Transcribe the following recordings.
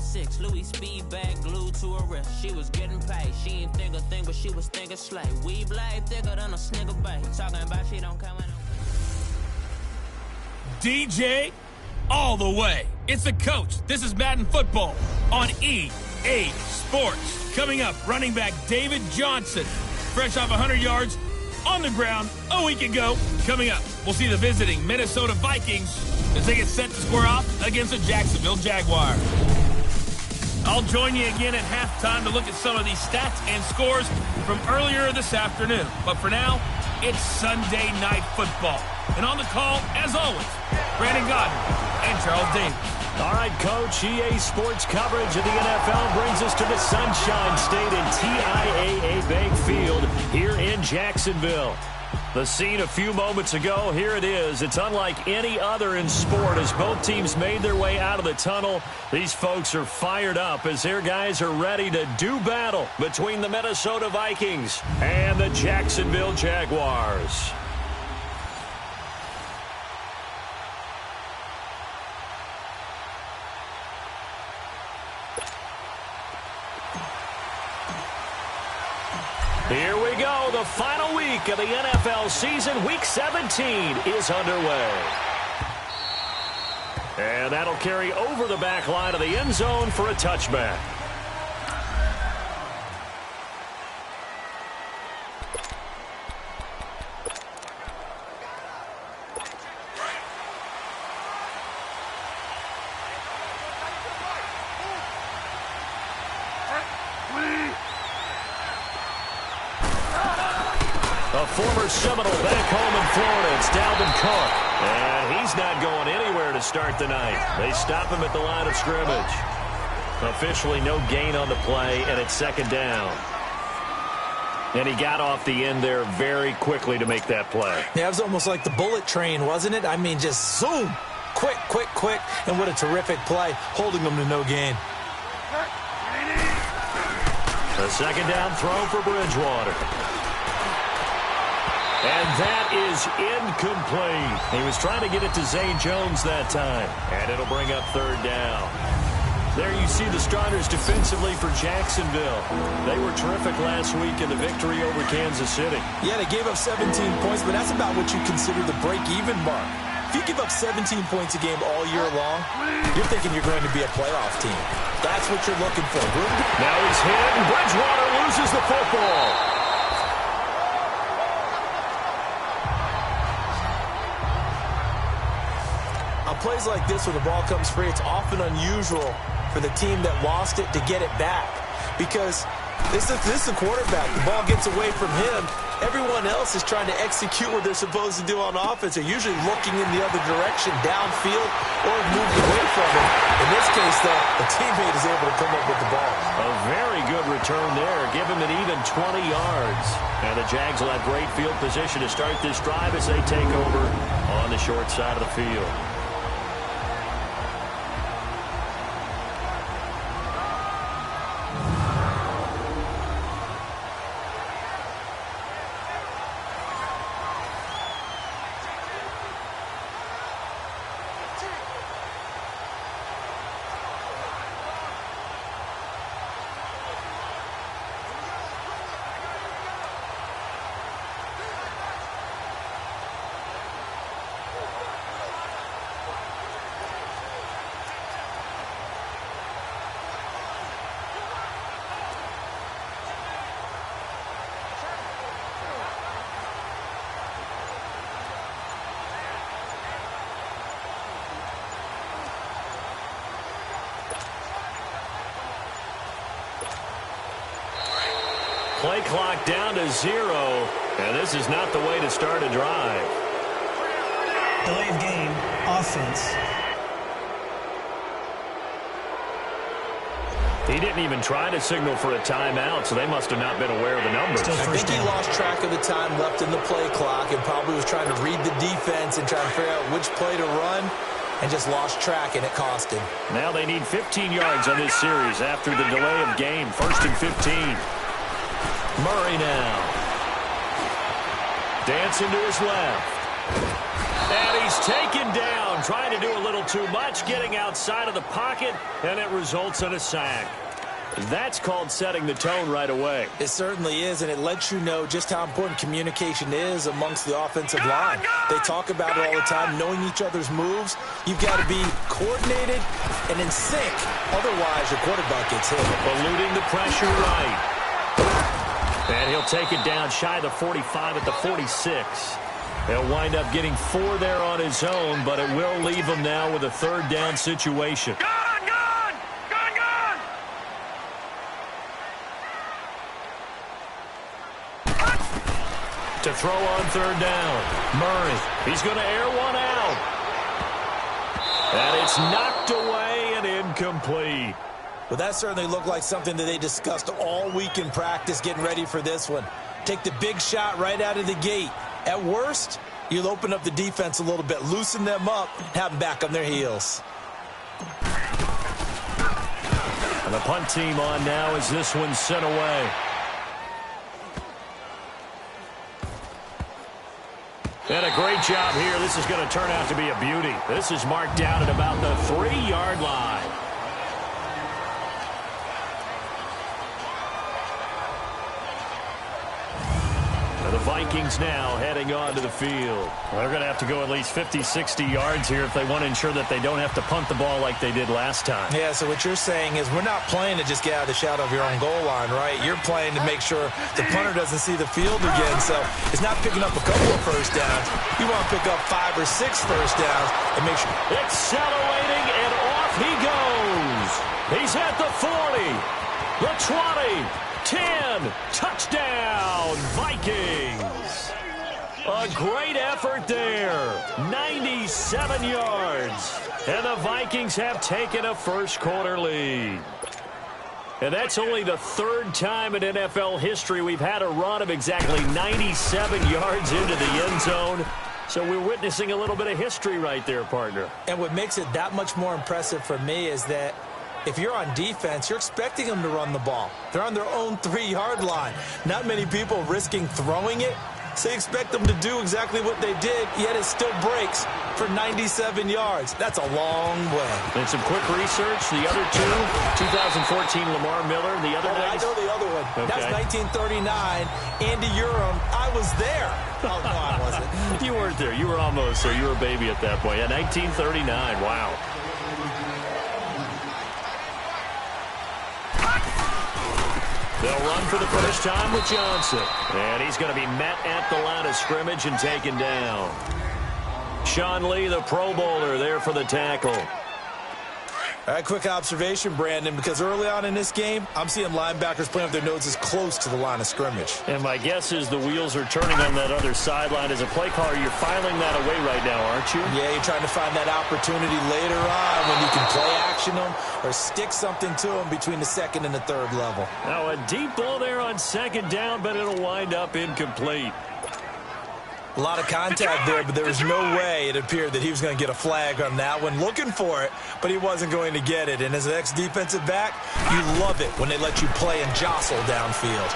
6, Louis speed bag glued to her wrist. She was getting paid. She ain't think a thing, but she was thinking slay. We blade thicker than a snicker bait. Talking about she don't come in. DJ all the way. It's the coach. This is Madden Football on EA Sports. Coming up, running back David Johnson, fresh off 100 yards on the ground a week ago. Coming up, we'll see the visiting Minnesota Vikings as they get set to square off against the Jacksonville Jaguars. I'll join you again at halftime to look at some of these stats and scores from earlier this afternoon. But for now, it's Sunday Night Football. And on the call, as always, Brandon Godden and Charles Davis. All right, Coach, EA Sports coverage of the NFL brings us to the Sunshine State and TIAA Bank Field here in Jacksonville. The scene a few moments ago, here it is. It's unlike any other in sport as both teams made their way out of the tunnel. These folks are fired up as their guys are ready to do battle between the Minnesota Vikings and the Jacksonville Jaguars. Here we go. The final week of the NFL season. Week 17 is underway. And that'll carry over the back line of the end zone for a touchback. A former Seminole back home in Florida. It's Dalvin Cook. And he's not going anywhere to start the night. They stop him at the line of scrimmage. Officially no gain on the play, and it's second down. And he got off the end there very quickly to make that play. Yeah, it was almost like the bullet train, wasn't it? I mean, just zoom. Quick, quick, quick. And what a terrific play, holding them to no gain. A second down throw for Bridgewater. And that is incomplete. He was trying to get it to Zay Jones that time. And it'll bring up third down. There you see the starters defensively for Jacksonville. They were terrific last week in the victory over Kansas City. Yeah, they gave up 17 points, but that's about what you consider the break-even mark. If you give up 17 points a game all year long, you're thinking you're going to be a playoff team. That's what you're looking for. Now he's hit, and Bridgewater loses the football. On plays like this where the ball comes free, it's often unusual for the team that lost it to get it back. Because this is the quarterback. The ball gets away from him. Everyone else is trying to execute what they're supposed to do on offense. They're usually looking in the other direction, downfield, or moved away from it. In this case, though, the teammate is able to come up with the ball. A very good return there. Give him an even 20 yards. And the Jags will have great field position to start this drive as they take over on the short side of the field. Play clock down to 0, and this is not the way to start a drive. Delay of game, offense. He didn't even try to signal for a timeout, so they must have not been aware of the numbers. I think he lost track of the time left in the play clock and probably was trying to read the defense and trying to figure out which play to run and just lost track, and it cost him. Now they need 15 yards on this series after the delay of game. 1st and 15. Murray now. Dancing to his left. And he's taken down, trying to do a little too much, getting outside of the pocket, and it results in a sack. That's called setting the tone right away. It certainly is, and it lets you know just how important communication is amongst the offensive line. They talk about it all the time, knowing each other's moves. You've got to be coordinated and in sync. Otherwise, your quarterback gets hit. Eluding the pressure right. And he'll take it down shy of the 45 at the 46. He'll wind up getting 4 there on his own, but it will leave him now with a third down situation. To throw on third down. Murray, he's going to air one out. And it's knocked away and incomplete. Well, that certainly looked like something that they discussed all week in practice getting ready for this one. Take the big shot right out of the gate. At worst, you'll open up the defense a little bit, loosen them up, have them back on their heels. And the punt team on now as this one's sent away. And a great job here. This is going to turn out to be a beauty. This is marked down at about the 3-yard line. The Vikings now heading onto the field. Well, they're going to have to go at least 50, 60 yards here if they want to ensure that they don't have to punt the ball like they did last time. Yeah, so what you're saying is we're not playing to just get out of the shadow of your own goal line, right? You're playing to make sure the punter doesn't see the field again. So it's not picking up a couple of first downs. You want to pick up 5 or 6 first downs and make sure. Accelerating, and off he goes. He's at the 40, the 20. 10, touchdown, Vikings. A great effort there, 97 yards. And the Vikings have taken a first-quarter lead. And that's only the 3rd time in NFL history we've had a run of exactly 97 yards into the end zone. So we're witnessing a little bit of history right there, partner. And what makes it that much more impressive for me is that if you're on defense, you're expecting them to run the ball. They're on their own 3-yard line. Not many people risking throwing it, so you expect them to do exactly what they did, yet it still breaks for 97 yards. That's a long way. And some quick research. The other two, 2014 Lamar Miller. The other I know the other one. Okay. That's 1939. Andy Urim. I was there. Oh, no, I wasn't. You weren't there. You were almost there. You were a baby at that point. Yeah, 1939. Wow. They'll run for the first time with Johnson. And he's going to be met at the line of scrimmage and taken down. Sean Lee, the Pro Bowler, there for the tackle. All right, quick observation, Brandon, because early on in this game, I'm seeing linebackers playing with their noses close to the line of scrimmage. And my guess is the wheels are turning on that other sideline. As a play caller, you're filing that away right now, aren't you? Yeah, you're trying to find that opportunity later on when you can play action them or stick something to them between the 2nd and the 3rd level. Now a deep ball there on 2nd down, but it'll wind up incomplete. A lot of contact there, but there was no way it appeared that he was going to get a flag on that one. Looking for it, but he wasn't going to get it. And as an ex-defensive back, you love it when they let you play and jostle downfield.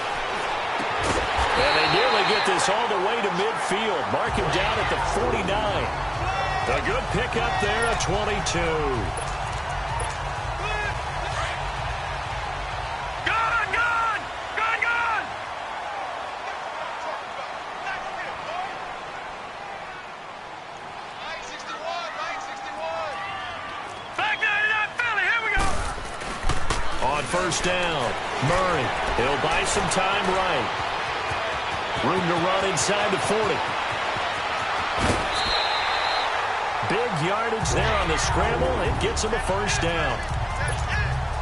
And they nearly get this all the way to midfield. Mark him down at the 49. A good pickup there at 22. First down. Murray. He'll buy some time right. Room to run inside the 40. Big yardage there on the scramble. It gets him a first down.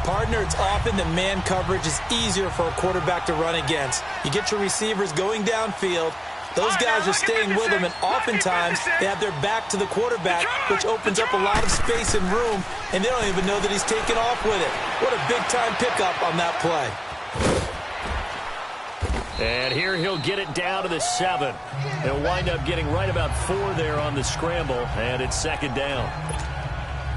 Partner, it's often that man coverage is easier for a quarterback to run against. You get your receivers going downfield. Those guys are staying with them, and oftentimes they have their back to the quarterback, which opens up a lot of space and room, and they don't even know that he's taken off with it. What a big-time pickup on that play. And here he'll get it down to the 7. He'll wind up getting right about 4 there on the scramble, and it's 2nd down.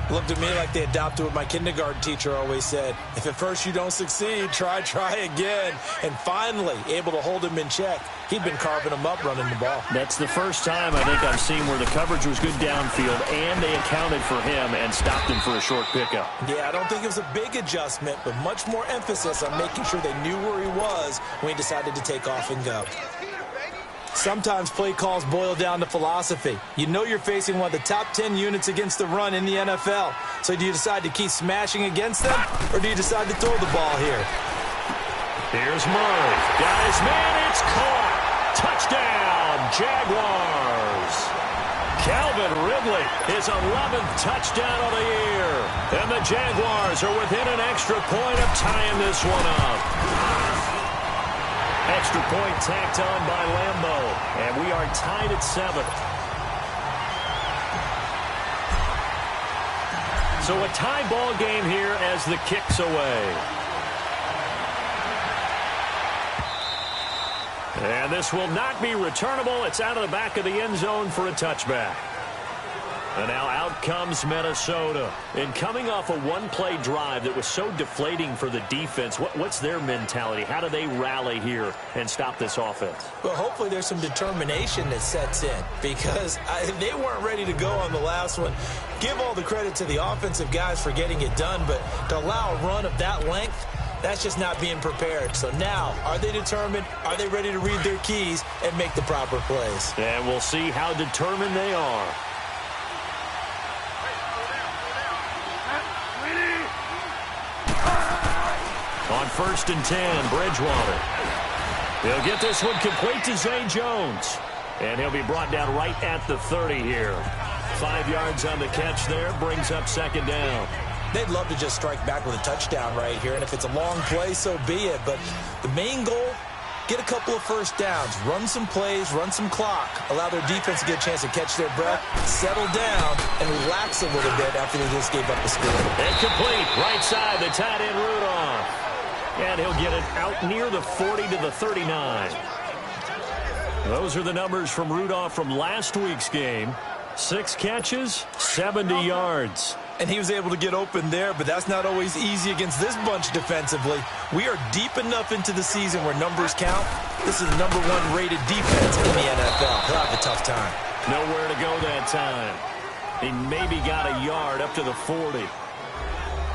Looked at me like they adopted what my kindergarten teacher always said. If at first you don't succeed, try again. And finally, able to hold him in check. He'd been carving him up running the ball. That's the first time I think I've seen where the coverage was good downfield and they accounted for him and stopped him for a short pickup. Yeah, I don't think it was a big adjustment, but much more emphasis on making sure they knew where he was when he decided to take off and go. Sometimes play calls boil down to philosophy. You know you're facing one of the top 10 units against the run in the NFL. So do you decide to keep smashing against them, or do you decide to throw the ball here? Here's Murray. Got his man. It's caught. Touchdown, Jaguars. Calvin Ridley, his 11th touchdown of the year. And the Jaguars are within an extra point of tying this one up. Extra point tacked on by Lambeau. And we are tied at 7. So a tie ball game here as the kick's away. And this will not be returnable. It's out of the back of the end zone for a touchback. And now out comes Minnesota. And coming off a one-play drive that was so deflating for the defense, what's their mentality? How do they rally here and stop this offense? Well, hopefully there's some determination that sets in because they weren't ready to go on the last one. Give all the credit to the offensive guys for getting it done, but to allow a run of that length, that's just not being prepared. So now, are they determined? Are they ready to read their keys and make the proper plays? And we'll see how determined they are. On 1st and 10, Bridgewater. He'll get this one complete to Zay Jones. And he'll be brought down right at the 30 here. 5 yards on the catch there, brings up 2nd down. They'd love to just strike back with a touchdown right here, and if it's a long play, so be it. But the main goal, get a couple of first downs, run some plays, run some clock, allow their defense to get a chance to catch their breath, settle down, and relax a little bit after they just gave up the score. Incomplete, right side, the tight end Rudolph. And he'll get it out near the 40 to the 39. Those are the numbers from Rudolph from last week's game. 6 catches, 70 yards. And he was able to get open there, but that's not always easy against this bunch defensively. We are deep enough into the season where numbers count. This is the #1 rated defense in the NFL. He'll have a tough time. Nowhere to go that time. He maybe got a yard up to the 40.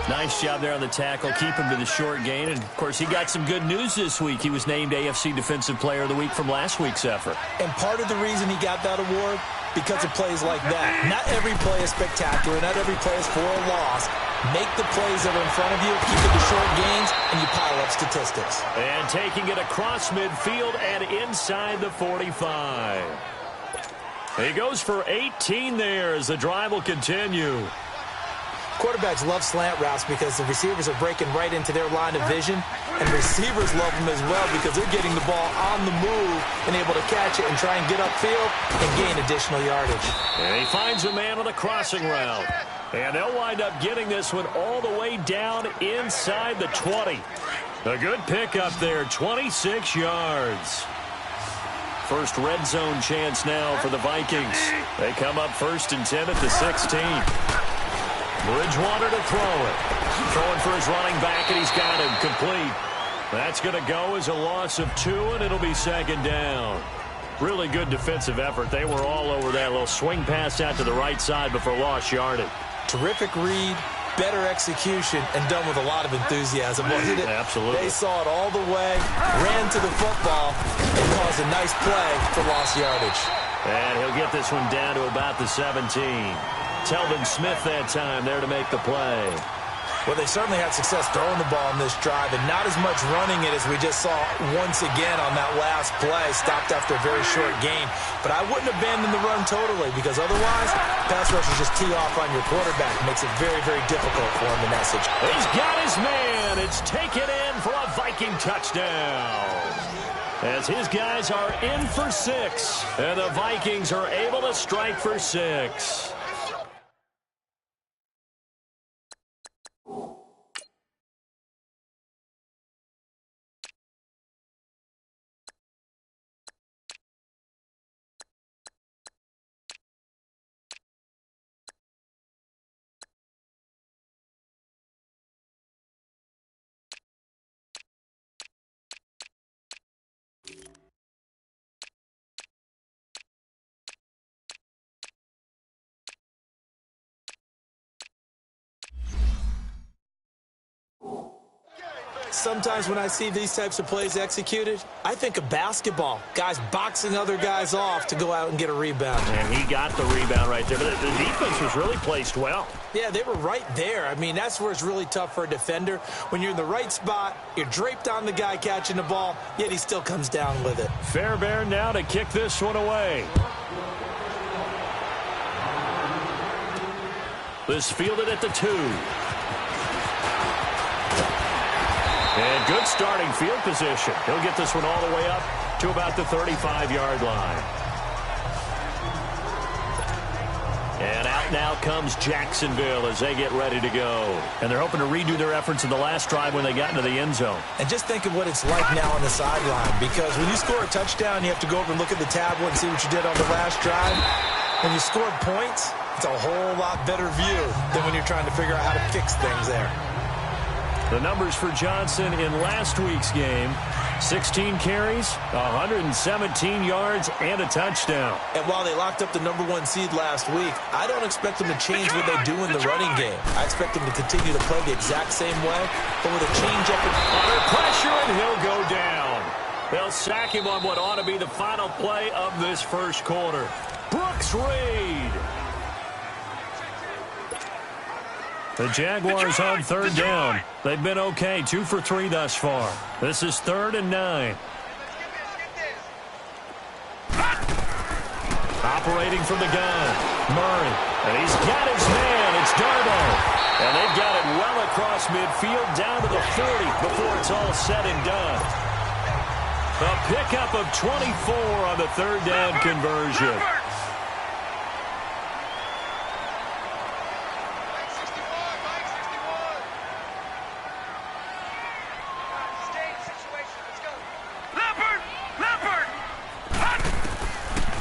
Nice job there on the tackle. Keep him to the short gain. And, of course, he got some good news this week. He was named AFC Defensive Player of the Week from last week's effort. And part of the reason he got that award, because of plays like that. Not every play is spectacular. Not every play is for a loss. Make the plays that are in front of you, keep it to short gains, and you pile up statistics. And taking it across midfield and inside the 45. He goes for 18 there as the drive will continue. Quarterbacks love slant routes because the receivers are breaking right into their line of vision, and receivers love them as well because they're getting the ball on the move and able to catch it and try and get upfield and gain additional yardage. And he finds a man on the crossing route. And they'll wind up getting this one all the way down inside the 20. A good pickup there, 26 yards. First red zone chance now for the Vikings. They come up 1st and 10 at the 16. Bridgewater to throw it. Throwing for his running back, and he's got him complete. That's going to go as a loss of 2, and it'll be 2nd down. Really good defensive effort. They were all over that little swing pass out to the right side before lost yardage. Terrific read, better execution, and done with a lot of enthusiasm, wasn't it? Absolutely. They saw it all the way, ran to the football, and caused a nice play for lost yardage. And he'll get this one down to about the 17. Telvin Smith that time there to make the play. Well, they certainly had success throwing the ball in this drive, and not as much running it as we just saw once again on that last play. Stopped after a very short gain. But I wouldn't abandon the run totally, because otherwise, pass rushers just tee off on your quarterback. It makes it very, very difficult for him to message. He's got his man. It's taken in for a Viking touchdown. As his guys are in for 6, and the Vikings are able to strike for 6. Sometimes when I see these types of plays executed, I think of basketball. Guys boxing other guys off to go out and get a rebound. And he got the rebound right there. But the defense was really placed well. Yeah, they were right there. I mean, that's where it's really tough for a defender. When you're in the right spot, you're draped on the guy catching the ball, yet he still comes down with it. Fairbairn now to kick this one away. This fielded at the 2. And good starting field position. He'll get this one all the way up to about the 35-yard line. And out now comes Jacksonville as they get ready to go. And they're hoping to redo their efforts in the last drive when they got into the end zone. And just think of what it's like now on the sideline, because when you score a touchdown, you have to go over and look at the tablet and see what you did on the last drive. When you scored points, it's a whole lot better view than when you're trying to figure out how to fix things there. The numbers for Johnson in last week's game: 16 carries, 117 yards, and a touchdown. And while they locked up the #1 seed last week, I don't expect them to change what they do in the running game. I expect them to continue to play the exact same way, but with a change-up in under pressure, and he'll go down. They'll sack him on what ought to be the final play of this first quarter. Brooks Reed. The Jaguars on third down. They've been okay, 2 for 3 thus far. This is 3rd and 9. Operating from the gun, Murray. And he's got his man. It's Darboh. And they've got it well across midfield down to the 40 before it's all said and done. A pickup of 24 on the third down conversion.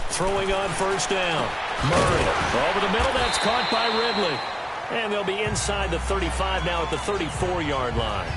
Throwing on first down. Murray over the middle. That's caught by Ridley. And they'll be inside the 35 now at the 34-yard line.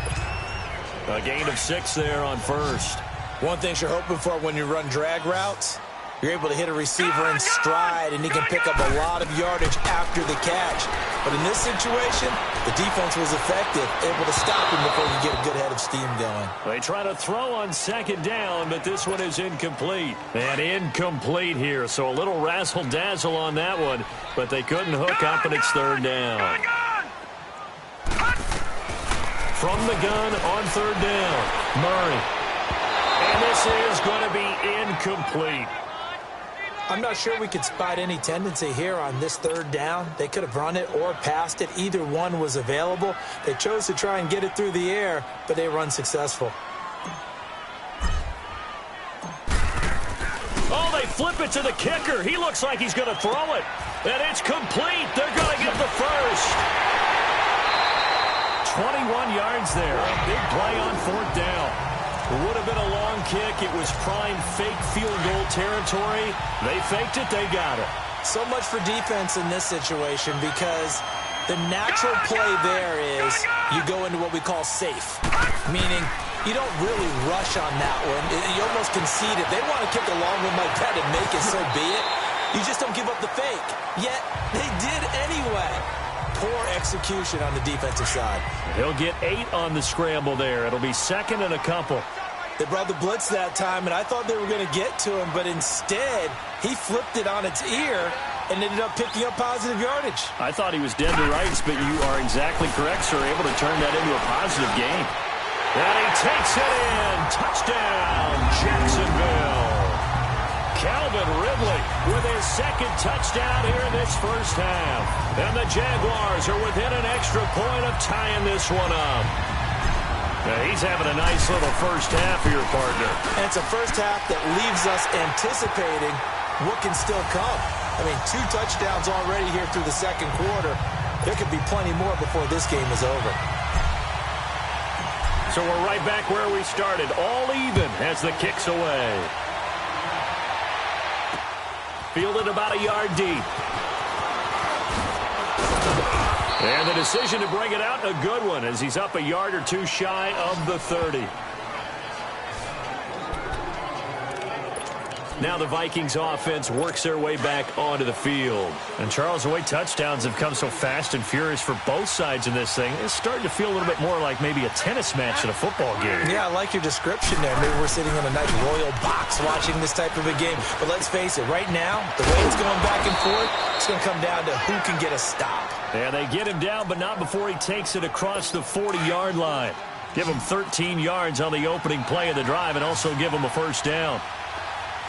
A gain of 6 there on first. One thing you're hoping for when you run drag routes, you're able to hit a receiver in stride, and he can pick up a lot of yardage after the catch. But in this situation, the defense was effective, able to stop him before you get a good head of steam going. They try to throw on second down, but this one is incomplete. And incomplete here, so a little razzle-dazzle on that one, but they couldn't hook up, and it's third down. From the gun on third down, Murray. And this is going to be incomplete. I'm not sure we could spot any tendency here on this third down. They could have run it or passed it. Either one was available. They chose to try and get it through the air, but they were unsuccessful. Oh, they flip it to the kicker. He looks like he's going to throw it. And it's complete. They're going to get the first. 21 yards there. A big play on fourth down. It would have been a long kick. It was prime fake field goal territory. They faked it. They got it. So much for defense in this situation, because the natural play there is you go into what we call safe, meaning you don't really rush on that one. You almost concede it. They want to kick a long one like that and make it, so be it. You just don't give up the fake. Yet they did anyway. Poor execution on the defensive side. He'll get 8 on the scramble there. It'll be 2nd and a couple. They brought the blitz that time, and I thought they were going to get to him, but instead, he flipped it on its ear and ended up picking up positive yardage. I thought he was dead to rights, but you are exactly correct, sir. Able to turn that into a positive gain. And he takes it in. Touchdown, Jacksonville. Calvin Ridley with his 2nd touchdown here in this first half. And the Jaguars are within an extra point of tying this one up. Now he's having a nice little first half here, partner. And it's a first half that leaves us anticipating what can still come. I mean, 2 touchdowns already here through the second quarter. There could be plenty more before this game is over. So we're right back where we started, all even as the kick's away. Fielded about a yard deep. And the decision to bring it out, a good one, as he's up a yard or 2 shy of the 30. Now the Vikings offense works their way back onto the field. And Charles, the way touchdowns have come so fast and furious for both sides in this thing, it's starting to feel a little bit more like maybe a tennis match in a football game. Yeah, I like your description there. Maybe we're sitting in a nice royal box watching this type of a game. But let's face it, right now, the way it's going back and forth, it's going to come down to who can get a stop. And they get him down, but not before he takes it across the 40-yard line. Give him 13 yards on the opening play of the drive and also give him a first down.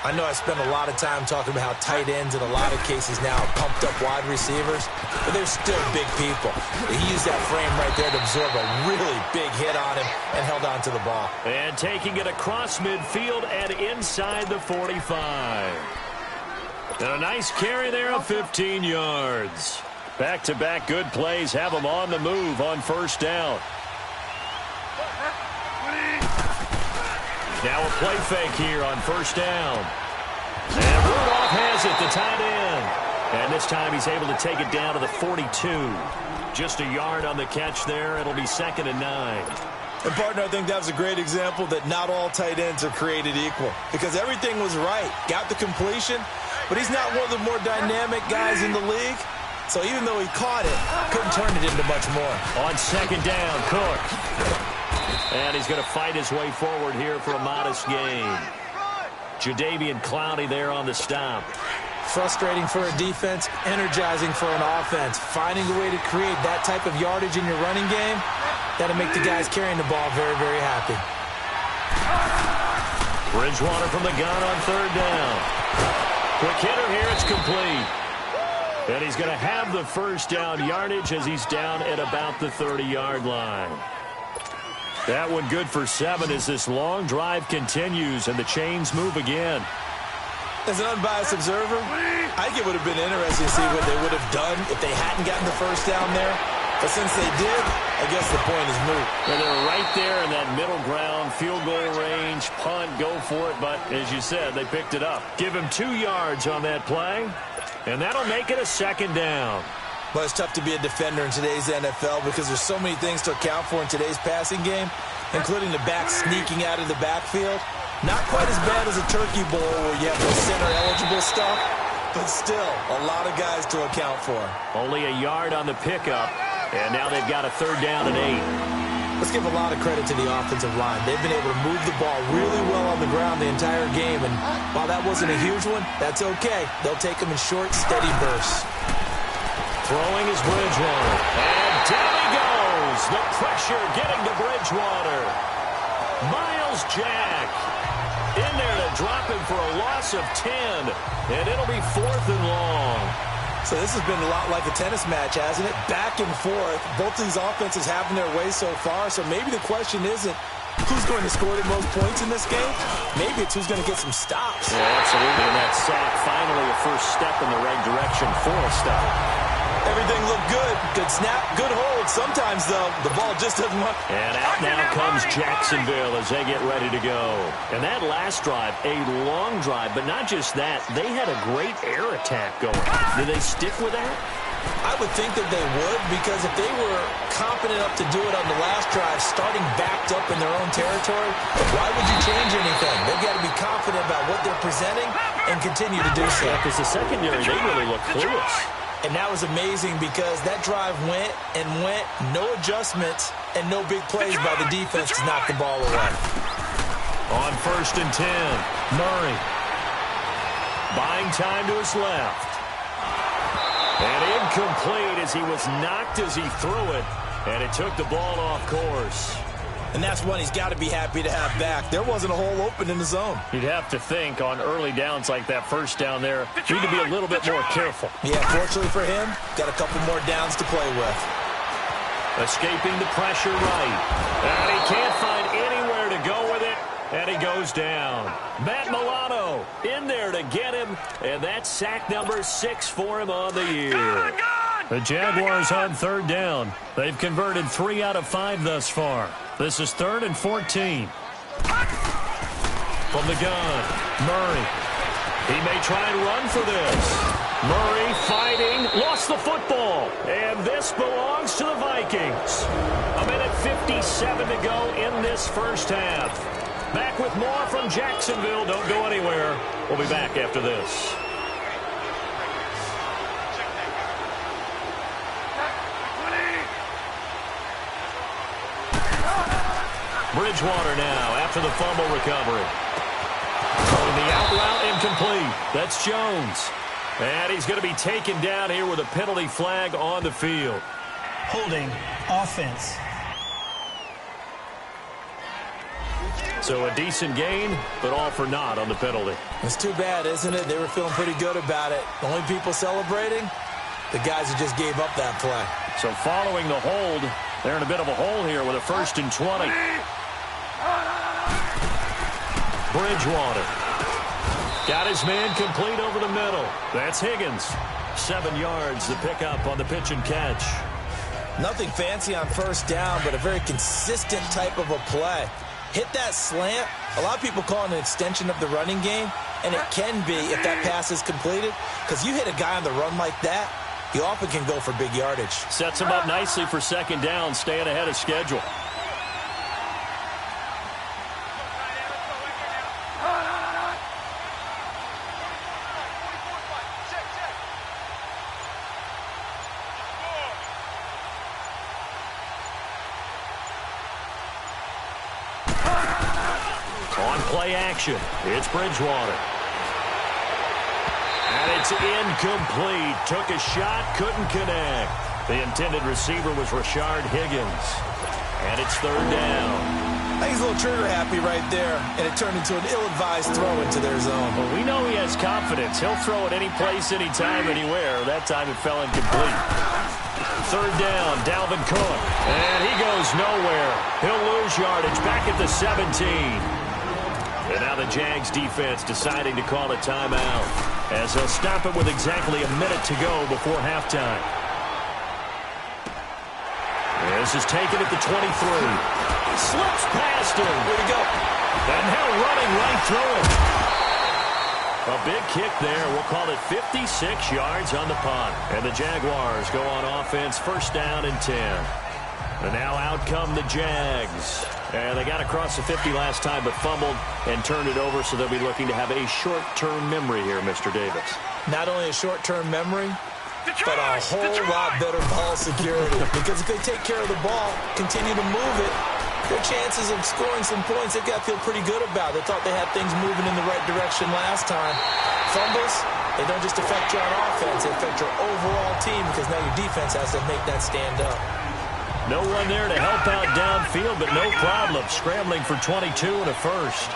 I know I spent a lot of time talking about how tight ends in a lot of cases now are pumped up wide receivers, but they're still big people. He used that frame right there to absorb a really big hit on him and held on to the ball. And taking it across midfield and inside the 45. And a nice carry there of 15 yards. Back-to-back good plays have them on the move on first down. Now a play fake here on first down. And Rudolph has it, the tight end. And this time he's able to take it down to the 42. Just a yard on the catch there. It'll be 2nd and 9. And, partner, I think that was a great example that not all tight ends are created equal. Because everything was right. Got the completion, but he's not one of the more dynamic guys in the league. So even though he caught it, couldn't turn it into much more. On 2nd down, Cook. And he's going to fight his way forward here for a modest gain. Jadeveon Clowney there on the stop. Frustrating for a defense, energizing for an offense. Finding a way to create that type of yardage in your running game, that'll make the guys carrying the ball very, very happy. Bridgewater from the gun on 3rd down. Quick hitter here, it's complete. And he's going to have the first down yardage as he's down at about the 30-yard line. That one good for 7 as this long drive continues and the chains move again. As an unbiased observer, I think it would have been interesting to see what they would have done if they hadn't gotten the first down there. But since they did, I guess the point is moot. And they're right there in that middle ground, field goal range, punt, go for it. But as you said, they picked it up. Give him 2 yards on that play, and that'll make it a 2nd down. Well, it's tough to be a defender in today's NFL because there's so many things to account for in today's passing game, including the back sneaking out of the backfield. Not quite as bad as a turkey bowl where you have the center-eligible stuff, but still a lot of guys to account for. Only a yard on the pickup, and now they've got a 3rd down and 8. Let's give a lot of credit to the offensive line. They've been able to move the ball really well on the ground the entire game, and while that wasn't a huge one, that's okay. They'll take them in short, steady bursts. Throwing is Bridgewater. And down he goes. The pressure getting to Bridgewater. Miles Jack in there to drop him for a loss of 10. And it'll be 4th and long. So this has been a lot like a tennis match, hasn't it? Back and forth. Both these offenses having their way so far. So maybe the question isn't who's going to score the most points in this game. Maybe it's who's going to get some stops. Yeah, absolutely. And that sack finally a first step in the right direction for a stop. Everything looked good. Good snap, good hold. Sometimes, though, the ball just doesn't want. And out now comes Jacksonville as they get ready to go. And that last drive, a long drive, but not just that. They had a great air attack going. Did they stick with that? I would think that they would, because if they were confident enough to do it on the last drive, starting backed up in their own territory, why would you change anything? They've got to be confident about what they're presenting and continue to do so. Because the secondary, they really look clueless. And that was amazing because that drive went and went, no adjustments and no big plays by the defense to knock the ball away. On 1st and 10, Murray. Buying time to his left. And incomplete as he was knocked as he threw it. And it took the ball off course. And that's one he's got to be happy to have back. There wasn't a hole open in the zone. You'd have to think on early downs like that first down there, need to be a little bit more careful. Yeah, fortunately for him, got a couple more downs to play with. Escaping the pressure right. And he can't find anywhere to go with it. And he goes down. Matt Milano in there to get him. And that's sack number 6 for him on the year. The Jaguars on 3rd down. They've converted 3 out of 5 thus far. This is 3rd and 14. From the gun, Murray. He may try and run for this. Murray fighting, lost the football. And this belongs to the Vikings. 1:57 to go in this first half. Back with more from Jacksonville. Don't go anywhere. We'll be back after this. Bridgewater now after the fumble recovery. Oh, the out route incomplete. That's Jones. And he's going to be taken down here with a penalty flag on the field. Holding offense. So a decent gain, but all for naught on the penalty. It's too bad, isn't it? They were feeling pretty good about it. The only people celebrating, the guys who just gave up that play. So following the hold, they're in a bit of a hole here with a 1st and 20. Bridgewater. Got his man complete over the middle. That's Higgins. 7 yards, the pickup on the pitch and catch. Nothing fancy on first down, but a very consistent type of a play. Hit that slant. A lot of people call it an extension of the running game, and it can be if that pass is completed, because you hit a guy on the run like that, he often can go for big yardage. Sets him up nicely for 2nd down, staying ahead of schedule. On play action, it's Bridgewater. And it's incomplete. Took a shot, couldn't connect. The intended receiver was Rashard Higgins. And it's 3rd down. I think he's a little trigger happy right there, and it turned into an ill-advised throw into their zone. Well, we know he has confidence. He'll throw it any place, anytime, anywhere. That time it fell incomplete. 3rd down, Dalvin Cook. And he goes nowhere. He'll lose yardage back at the 17. And now the Jags defense deciding to call a timeout as they'll stop it with exactly a minute to go before halftime. This is taken at the 23. Slips past him. Way to go. And now running right through it. A big kick there. We'll call it 56 yards on the punt. And the Jaguars go on offense, 1st down and 10. And now out come the Jags. And they got across the 50 last time but fumbled and turned it over, so they'll be looking to have a short-term memory here, Mr. Davis. Not only a short-term memory, but a whole lot better ball security. Because if they take care of the ball, continue to move it, their chances of scoring some points, they've got to feel pretty good about. They thought they had things moving in the right direction last time. Fumbles, they don't just affect your offense, they affect your overall team, because now your defense has to make that stand up. No one there to help out downfield, but no problem. Scrambling for 22 and a 1st.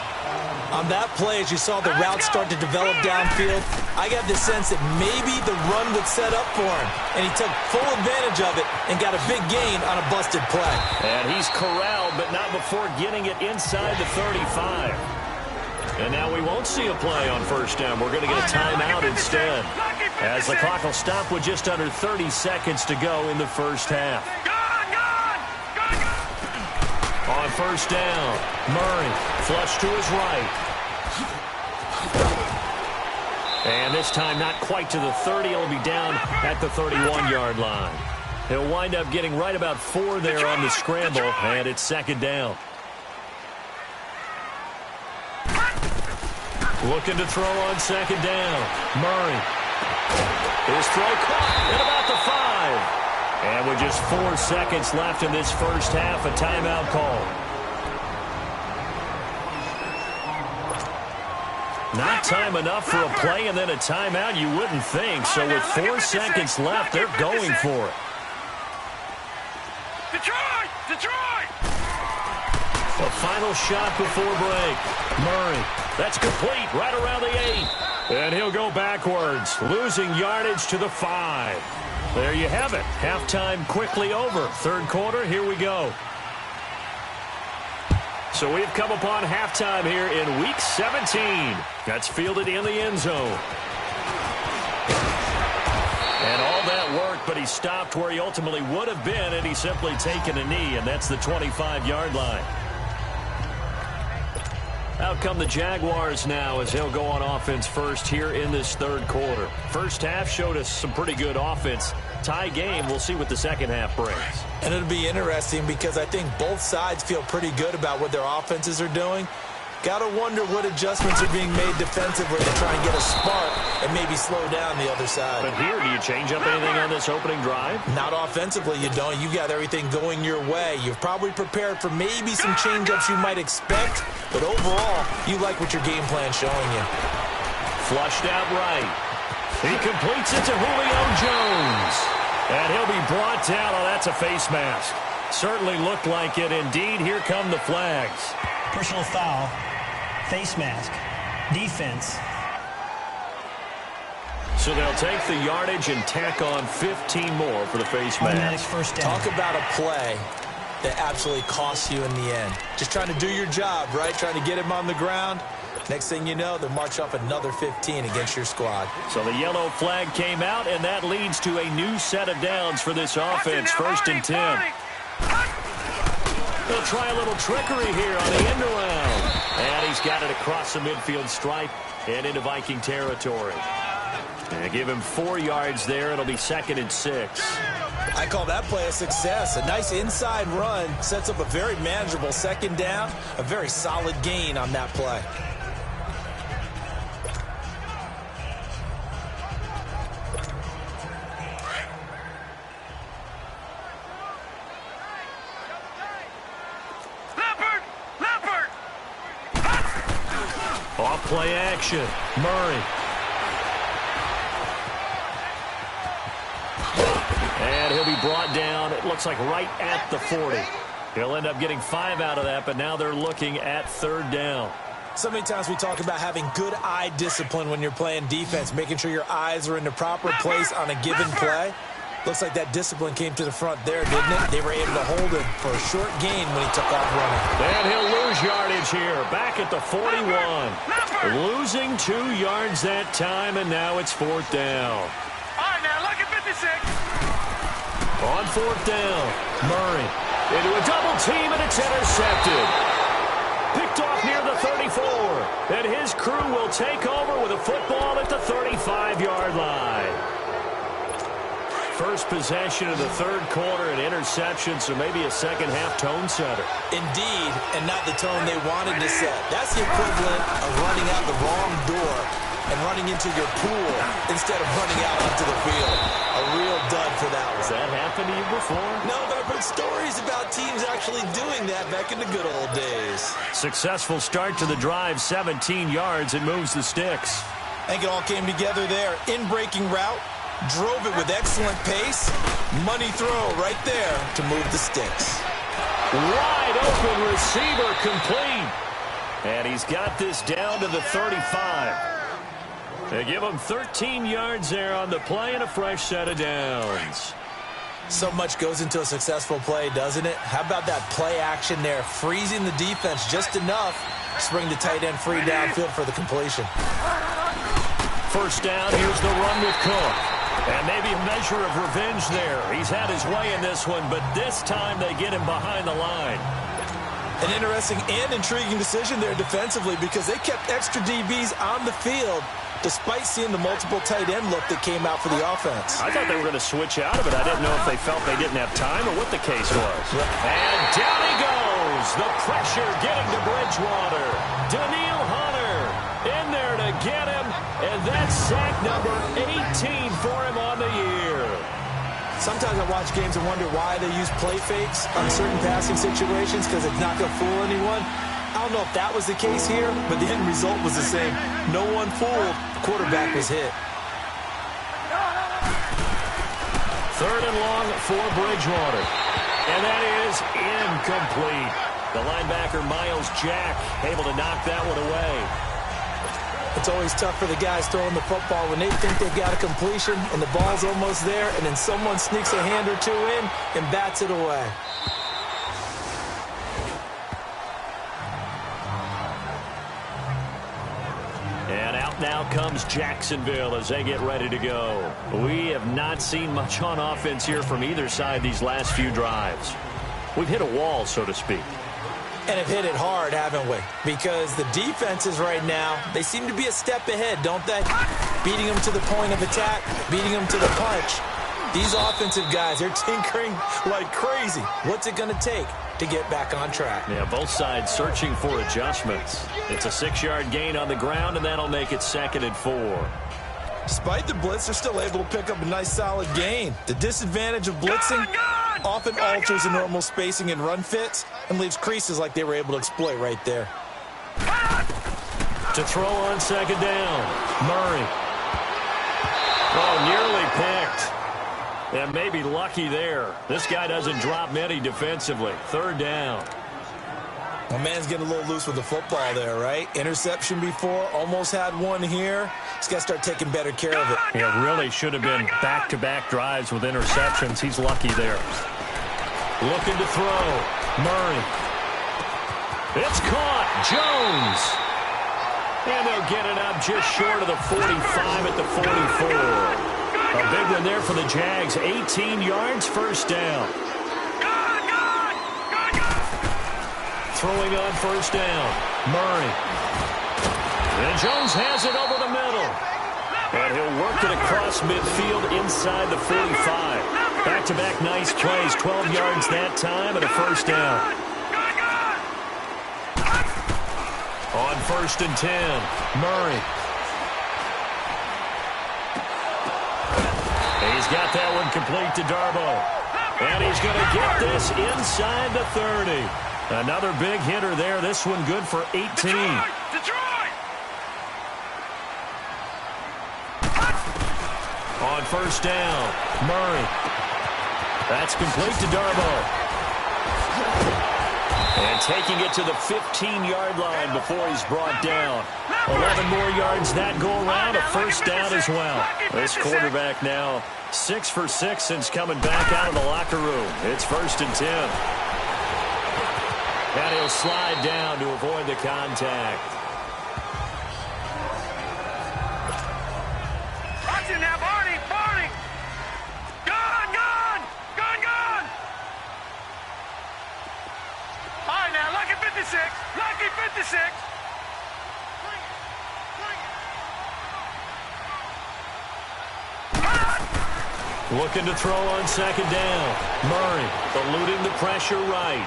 On that play, as you saw the route start to develop downfield, I got the sense that maybe the run would set up for him. And he took full advantage of it and got a big gain on a busted play. And he's corralled, but not before getting it inside the 35. And now we won't see a play on 1st down. We're going to get a timeout instead, as the clock will stop with just under 30 seconds to go in the 1st half. On 1st down, Murray flush to his right. And this time not quite to the 30. He'll be down at the 31-yard line. He'll wind up getting right about 4 there on the scramble, and it's 2nd down. Looking to throw on 2nd down. Murray. His throw caught at about the 5. And with just 4 seconds left in this 1st half, a timeout call. Not time enough for a play and then a timeout, you wouldn't think. So with 4 seconds left, they're going for it. Detroit! The final shot before break. Murray, that's complete right around the 8. And he'll go backwards, losing yardage to the 5. There you have it. Halftime quickly over. 3rd quarter, here we go. So we've come upon halftime here in Week 17. That's fielded in the end zone. And all that work, but he stopped where he ultimately would have been had he simply taken a knee, and that's the 25-yard line. Out come the Jaguars now as they'll go on offense first here in this 3rd quarter. 1st half showed us some pretty good offense. Tie game, we'll see what the 2nd half brings. And it'll be interesting because I think both sides feel pretty good about what their offenses are doing. Gotta wonder what adjustments are being made defensively to try and get a spark and maybe slow down the other side. But here, do you change up anything on this opening drive? Not offensively, you don't. You got everything going your way. You've probably prepared for maybe some change-ups you might expect, but overall, you like what your game plan's showing you. Flushed out right. He completes it to Julio Jones. And he'll be brought down. Oh, that's a face mask. Certainly looked like it. Indeed, here come the flags. Personal foul. Face mask. Defense. So they'll take the yardage and tack on 15 more for the face Automatic mask. first down. Talk about a play that absolutely costs you in the end. Just trying to do your job, right? Trying to get him on the ground. Next thing you know, they'll march off another 15 against your squad. So the yellow flag came out, and that leads to a new set of downs for this offense. First and 10. They'll try a little trickery here on the end around. And he's got it across the midfield stripe and into Viking territory. And give him 4 yards there. It'll be 2nd and 6. I call that play a success. A nice inside run sets up a very manageable 2nd down. A very solid gain on that play. Off play action. Murray. And he'll be brought down, it looks like right at the 40. He'll end up getting 5 out of that, but now they're looking at 3rd down. So many times we talk about having good eye discipline when you're playing defense, making sure your eyes are in the proper place on a given play. Looks like that discipline came to the front there, didn't it? They were able to hold him for a short gain when he took off running. And he'll lose yardage here, back at the 41. Losing 2 yards that time, and now it's 4th down. All right, now look at 56. On 4th down, Murray into a double team, and it's intercepted. Picked off near the 34. And his crew will take over with a football at the 35-yard line. First possession of the 3rd quarter, an interception, so maybe a second-half tone setter. Indeed, and not the tone they wanted to set. That's the equivalent of running out the wrong door and running into your pool instead of running out onto the field. A real dud for that one. Has that happened to you before? No, but I've heard stories about teams actually doing that back in the good old days. Successful start to the drive, 17 yards, and moves the sticks. I think it all came together there. In-breaking route. Drove it with excellent pace. Money throw right there to move the sticks. Wide open receiver complete. And he's got this down to the 35. They give him 13 yards there on the play and a fresh set of downs. So much goes into a successful play, doesn't it? How about that play action there? Freezing the defense just enough. Spring the tight end free downfield for the completion. First down, here's the run with Cook. And maybe a measure of revenge there. He's had his way in this one, but this time they get him behind the line. An interesting and intriguing decision there defensively because they kept extra DBs on the field despite seeing the multiple tight end look that came out for the offense. I thought they were going to switch out of it. I didn't know if they felt they didn't have time or what the case was. And down he goes. The pressure getting to Bridgewater. Daniil Hunter in there to get him. And that's sack number 18 for him on the year. Sometimes I watch games and wonder why they use play fakes on certain passing situations because it's not going to fool anyone. I don't know if that was the case here, but the end result was the same. No one fooled. The quarterback was hit. 3rd and long for Bridgewater. And that is incomplete. The linebacker, Miles Jack, able to knock that one away. It's always tough for the guys throwing the football when they think they've got a completion and the ball's almost there, and then someone sneaks a hand or two in and bats it away. And out now comes Jacksonville as they get ready to go. We have not seen much on offense here from either side these last few drives. We've hit a wall, so to speak. And have hit it hard, haven't we? Because the defenses right now, they seem to be a step ahead, don't they? Beating them to the point of attack, beating them to the punch. These offensive guys, they're tinkering like crazy. What's it going to take to get back on track. Yeah, both sides searching for adjustments. It's a 6-yard gain on the ground, and that'll make it 2nd and 4. Despite the blitz, they're still able to pick up a nice, solid gain. The disadvantage of blitzing often alters the normal spacing and run fits and leaves creases like they were able to exploit right there. To throw on 2nd down, Murray. Oh, nearly picked. And maybe lucky there. This guy doesn't drop many defensively. 3rd down. My man's getting a little loose with the football there, right? Interception before, almost had one here. He's got to start taking better care of it. Yeah, really should have been back-to-back drives with interceptions. He's lucky there. Looking to throw. Murray. It's caught. Jones. And they'll get it up just short of the 45 at the 44. A big one there for the Jags. 18 yards, 1st down. Throwing on 1st down. Murray. And Jones has it over the middle. And he'll work it across midfield inside the 45. Back-to-back nice plays. 12 yards that time and a 1st down. On 1st and 10, Murray. He's got that one complete to Darbo. And he's going to get this inside the 30. Another big hitter there. This one good for 18. Detroit! On 1st down, Murray. That's complete to Darbo. And taking it to the 15-yard line before he's brought down. 11 more yards that go around, a 1st down as well. This quarterback now 6 for 6 since coming back out of the locker room. It's 1st and 10. And he'll slide down to avoid the contact. Watch it now, Barney! Barney! Gone! Gone! Gone! Gone! All right, now, lucky 56. Lucky 56. Looking to throw on 2nd down. Murray eluding the pressure right.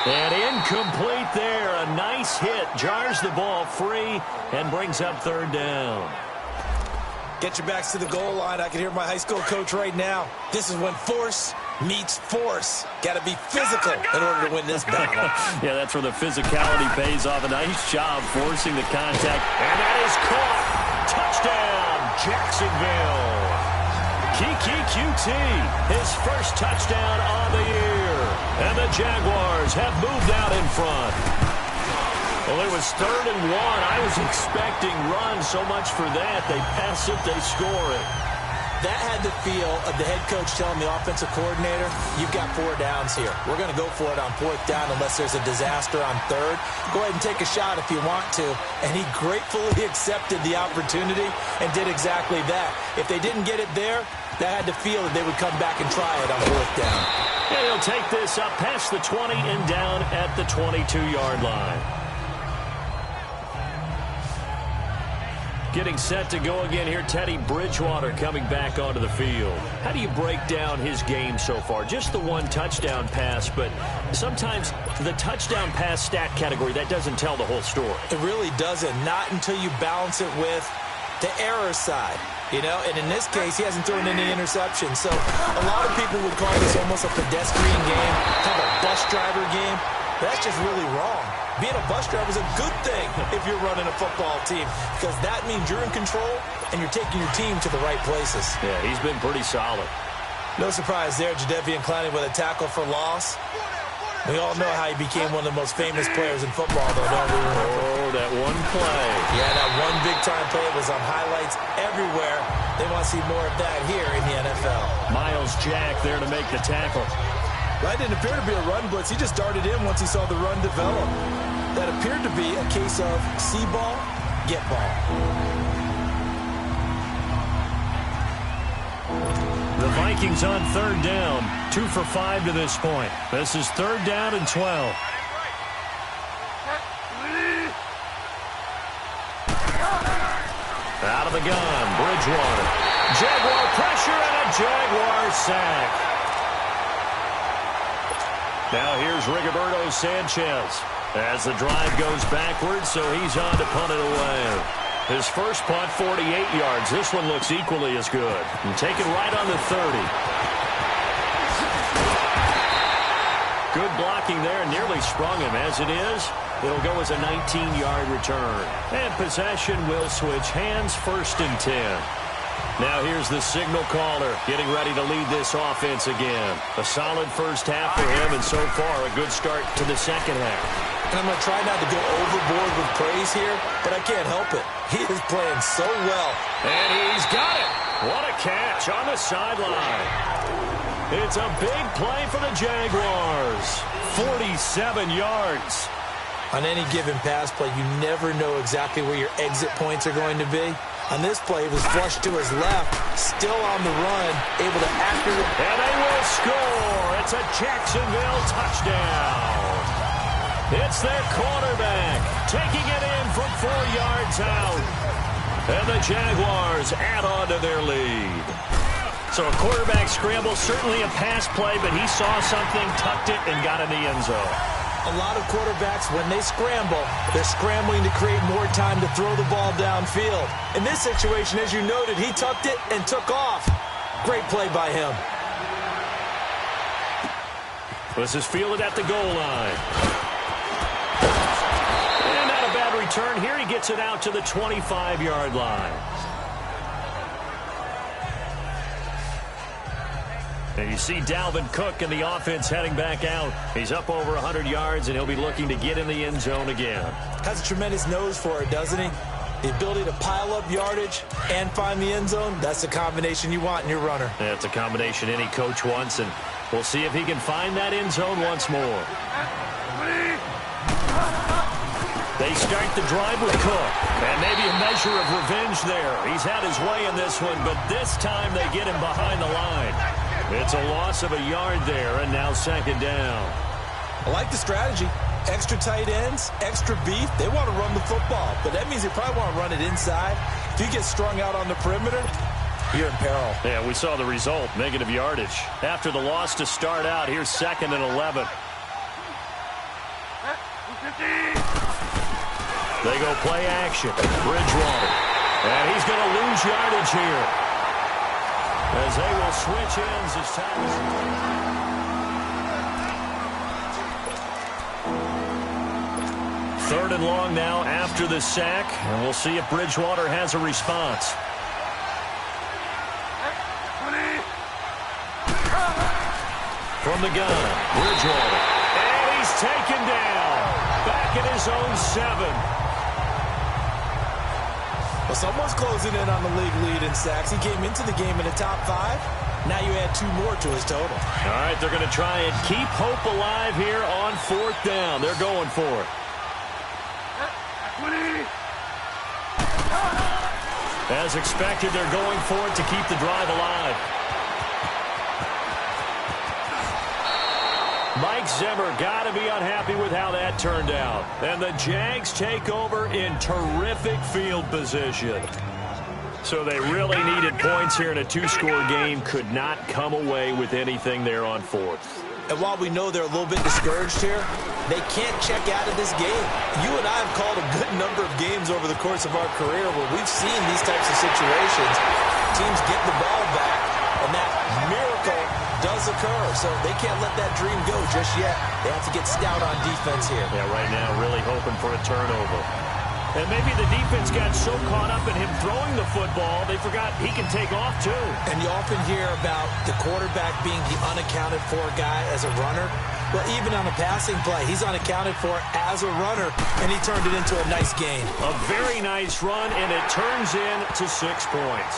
And incomplete there. A nice hit. Jars the ball free and brings up 3rd down. Get your backs to the goal line. I can hear my high school coach right now. This is when force meets force. Got to be physical in order to win this battle. Yeah, that's where the physicality pays off. A nice job forcing the contact. And that is caught. Touchdown, Jacksonville. Kiki QT, his 1st touchdown of the year. And the Jaguars have moved out in front. Well, it was 3rd and 1. I was expecting runs, so much for that. They pass it, they score it. That had the feel of the head coach telling the offensive coordinator, you've got 4 downs here. We're going to go for it on 4th down unless there's a disaster on 3rd. Go ahead and take a shot if you want to. And he gratefully accepted the opportunity and did exactly that. If they didn't get it there, that had the feel that they would come back and try it on 4th down. And he'll take this up past the 20 and down at the 22-yard line. Getting set to go again here, Teddy Bridgewater coming back onto the field. How do you break down his game so far? Just the 1 touchdown pass, but sometimes the touchdown pass stat category, that doesn't tell the whole story. It really doesn't. Not until you balance it with the error side. You know, and in this case, he hasn't thrown any interceptions. So a lot of people would call this almost a pedestrian game, kind of a bus driver game. That's just really wrong. Being a bus driver is a good thing if you're running a football team, because that means you're in control and you're taking your team to the right places. Yeah, he's been pretty solid. No surprise there, Jadeveon Clowney with a tackle for loss. We all know how he became one of the most famous players in football, though, don't we? Oh, that one play. Yeah, that one big-time play was on highlights everywhere. They want to see more of that here in the NFL. Miles Jack there to make the tackle. That didn't appear to be a run blitz. He just darted in once he saw the run develop. That appeared to be a case of see ball, get ball. The Vikings on 3rd down. 2 for 5 to this point. This is 3rd down and 12. Out of the gun, Bridgewater. Jaguar pressure and a Jaguar sack. Now here's Rigoberto Sanchez as the drive goes backwards, so he's on to punt it away. His first punt, 48 yards. This one looks equally as good. And taken right on the 30. Good blocking there, nearly sprung him. As it is, it'll go as a 19-yard return. And possession will switch hands, 1st and 10. Now here's the signal caller getting ready to lead this offense again. A solid first half for him, and so far a good start to the second half. And I'm going to try not to go overboard with praise here, but I can't help it. He is playing so well. And he's got it. What a catch on the sideline. It's a big play for the Jaguars. 47 yards. On any given pass play, you never know exactly where your exit points are going to be. On this play, it was flushed to his left, still on the run, able to accurately... And they will score. It's a Jacksonville touchdown. It's their quarterback taking it in from 4 yards out. And the Jaguars add on to their lead. So a quarterback scramble, certainly a pass play, but he saw something, tucked it, and got in the end zone. A lot of quarterbacks, when they scramble, they're scrambling to create more time to throw the ball downfield. In this situation, as you noted, he tucked it and took off. Great play by him. This is fielded at the goal line. And not a bad return here. He gets it out to the 25-yard line. And you see Dalvin Cook and the offense heading back out. He's up over 100 yards, and he'll be looking to get in the end zone again. Has a tremendous nose for it, doesn't he? The ability to pile up yardage and find the end zone, that's the combination you want in your runner. That's a combination any coach wants, and we'll see if he can find that end zone once more. They start the drive with Cook, and maybe a measure of revenge there. He's had his way in this one, but this time they get him behind the line. It's a loss of a yard there, and now 2nd down. I like the strategy. Extra tight ends, extra beef. They want to run the football, but that means they probably want to run it inside. If you get strung out on the perimeter, you're in peril. Yeah, we saw the result, negative yardage. After the loss to start out, here's 2nd and 11. They go play action. Bridgewater. And he's going to lose yardage here, as they will switch ends as time. 3rd and long now after the sack, and we'll see if Bridgewater has a response. From the gun, Bridgewater. And he's taken down. Back at his own 7. Well, someone's closing in on the league lead in sacks. He came into the game in the top 5. Now you add 2 more to his total. All right, they're going to try and keep hope alive here on 4th down. They're going for it. As expected, they're going for it to keep the drive alive. Mike Zimmer got to be unhappy with how that turned out. And the Jags take over in terrific field position. So they really needed points here in a 2-score game. Could not come away with anything there on 4th. And while we know they're a little bit discouraged here, they can't check out of this game. You and I have called a good number of games over the course of our career where we've seen these types of situations. Teams get the ball back, and that miracle does occur. So they can't let that dream go just yet. They have to get stout on defense here. Yeah, right now really hoping for a turnover. And maybe the defense got so caught up in him throwing the football, they forgot he can take off too. And you often hear about the quarterback being the unaccounted for guy as a runner. Well, even on a passing play, he's unaccounted for as a runner, and he turned it into a nice gain. A very nice run, and it turns into 6 points.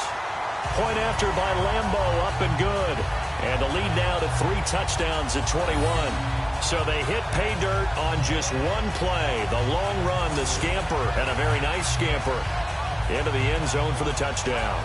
Point after by Lambo, up and good. And the lead now to 3 touchdowns at 21. So they hit pay dirt on just 1 play. The long run, the scamper, and a very nice scamper into the end zone for the touchdown.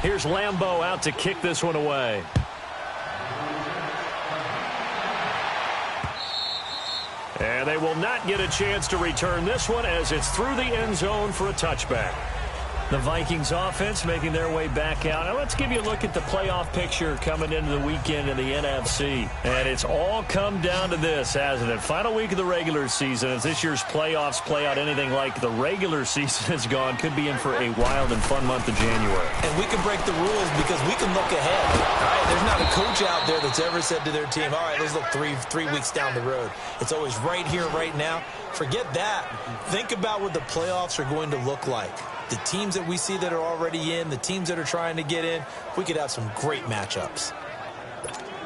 Here's Lambeau out to kick this one away. And they will not get a chance to return this one as it's through the end zone for a touchback. The Vikings offense making their way back out. Now let's give you a look at the playoff picture coming into the weekend in the NFC. And it's all come down to this, hasn't it? Final week of the regular season. As this year's playoffs play out anything like the regular season has gone, could be in for a wild and fun month of January. And we can break the rules because we can look ahead. All right? There's not a coach out there that's ever said to their team, all right, let's look three weeks down the road. It's always right here, right now. Forget that. Think about what the playoffs are going to look like. The teams that we see that are already in, the teams that are trying to get in, we could have some great matchups.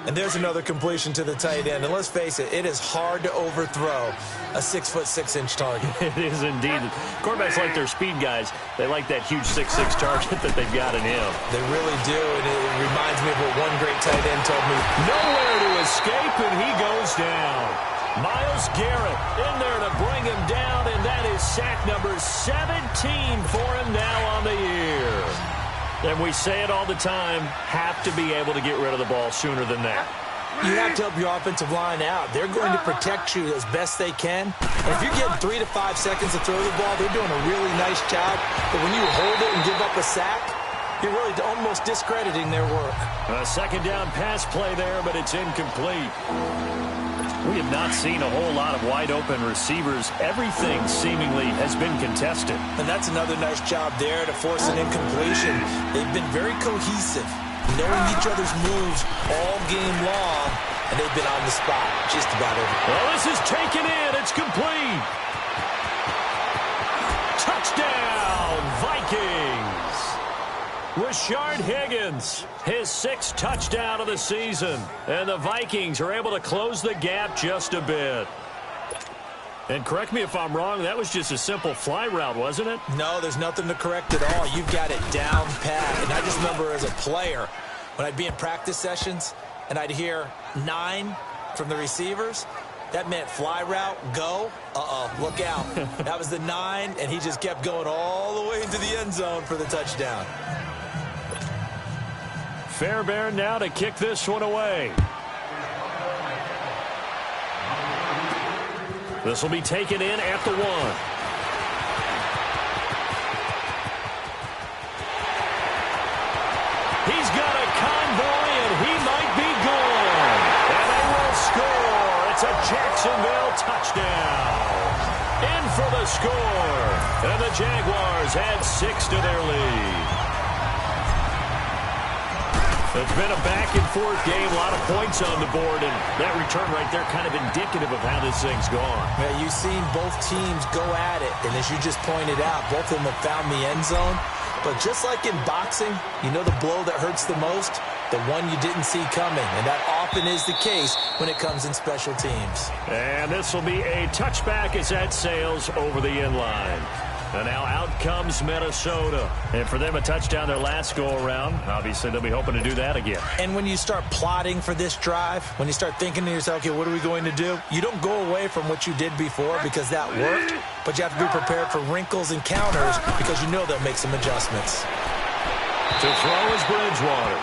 And there's another completion to the tight end. And let's face it, it is hard to overthrow a 6'6" target. It is indeed. Quarterbacks like their speed guys. They like that huge 6'6" target that they've got in him. They really do, and it reminds me of what one great tight end told me. Nowhere to escape, and he goes down. Myles Garrett in there to bring him down, and that is sack number 17 for him now on the year. And we say it all the time, have to be able to get rid of the ball sooner than that. You have to help your offensive line out. They're going to protect you as best they can. And if you're getting 3 to 5 seconds to throw the ball, they're doing a really nice job. But when you hold it and give up a sack, you're really almost discrediting their work. A second down pass play there, but it's incomplete. We have not seen a whole lot of wide-open receivers. Everything seemingly has been contested. And that's another nice job there to force an incompletion. They've been very cohesive, knowing each other's moves all game long, and they've been on the spot just about every. Well, this is taken in. It's complete. Touchdown, Vikings. Rashard Higgins, his 6th touchdown of the season. And the Vikings are able to close the gap just a bit. And correct me if I'm wrong, that was just a simple fly route, wasn't it? No, there's nothing to correct at all. You've got it down pat. And I just remember as a player, when I'd be in practice sessions and I'd hear 9 from the receivers, that meant fly route, go, look out. That was the 9, and he just kept going all the way into the end zone for the touchdown. Fairbairn now to kick this one away. This will be taken in at the 1. He's got a convoy, and he might be gone. And they will score. It's a Jacksonville touchdown. In for the score. And the Jaguars add 6 to their lead. It's been a back-and-forth game, a lot of points on the board, and that return right there kind of indicative of how this thing's gone. Yeah, you've seen both teams go at it, and as you just pointed out, both of them have found the end zone. But just like in boxing, you know the blow that hurts the most? The one you didn't see coming, and that often is the case when it comes in special teams. And this will be a touchback as that sails over the end line. And now out comes Minnesota. And for them, a touchdown their last go-around. Obviously, they'll be hoping to do that again. And when you start plotting for this drive, when you start thinking to yourself, okay, what are we going to do? You don't go away from what you did before because that worked, but you have to be prepared for wrinkles and counters because you know they'll make some adjustments. To throw is Bridgewater.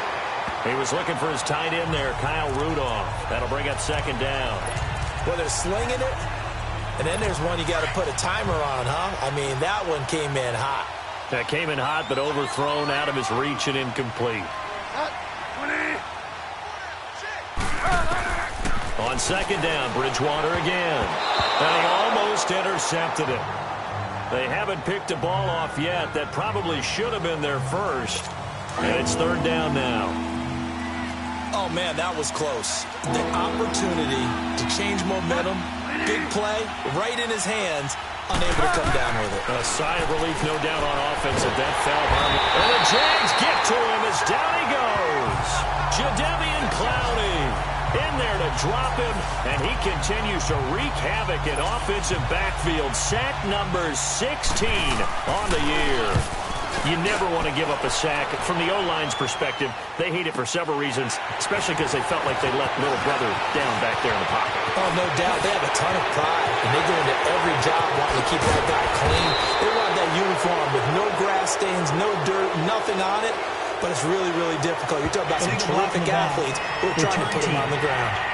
He was looking for his tight end there, Kyle Rudolph. That'll bring up second down. Well, they're slinging it. And then there's one you got to put a timer on, huh? I mean, that one came in hot. That came in hot, but overthrown out of his reach and incomplete. On second down, Bridgewater again. And he almost intercepted it. They haven't picked a ball off yet. That probably should have been their first. And it's third down now. Oh, man, that was close. The opportunity to change momentum. Big play, right in his hands, unable to come down with it. A sigh of relief, no doubt, on offense at that foul harmless. And the Jags get to him as down he goes. Jadeveon Clowney in there to drop him, and he continues to wreak havoc in offensive backfield. Sack number 16 on the year. You never want to give up a sack. From the O-line's perspective, they hate it for several reasons, especially because they felt like they let little brother down back there in the pocket. Oh, no doubt. They have a ton of pride, and they go into every job wanting to keep that guy clean. They want that uniform with no grass stains, no dirt, nothing on it. but it's really, really difficult. You're talking about some terrific athletes who are trying to put him on the ground.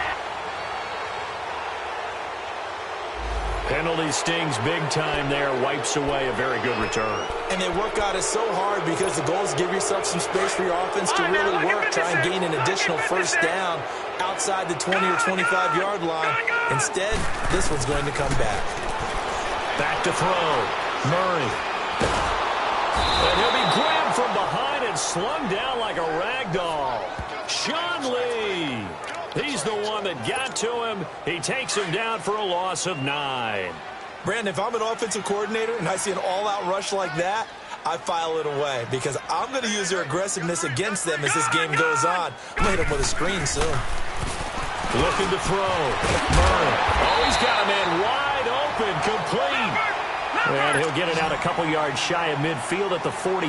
Penalty stings big time there, wipes away a very good return. And they work out it so hard because the goal is give yourself some space for your offense to really work, try and gain an additional first down outside the 20 or 25-yard line. Instead, this one's going to come back. Back to throw. Murray. And he'll be grabbed from behind and slung down like a rag doll. Sean Lee. He's the one that got to him. He takes him down for a loss of 9. Brandon, if I'm an offensive coordinator and I see an all-out rush like that, I file it away because I'm going to use their aggressiveness against them as this game goes on. I'm going to hit them with a screen soon. Looking to throw. Murray. Oh, he's got a man wide open, complete. And he'll get it out a couple yards shy of midfield at the 48.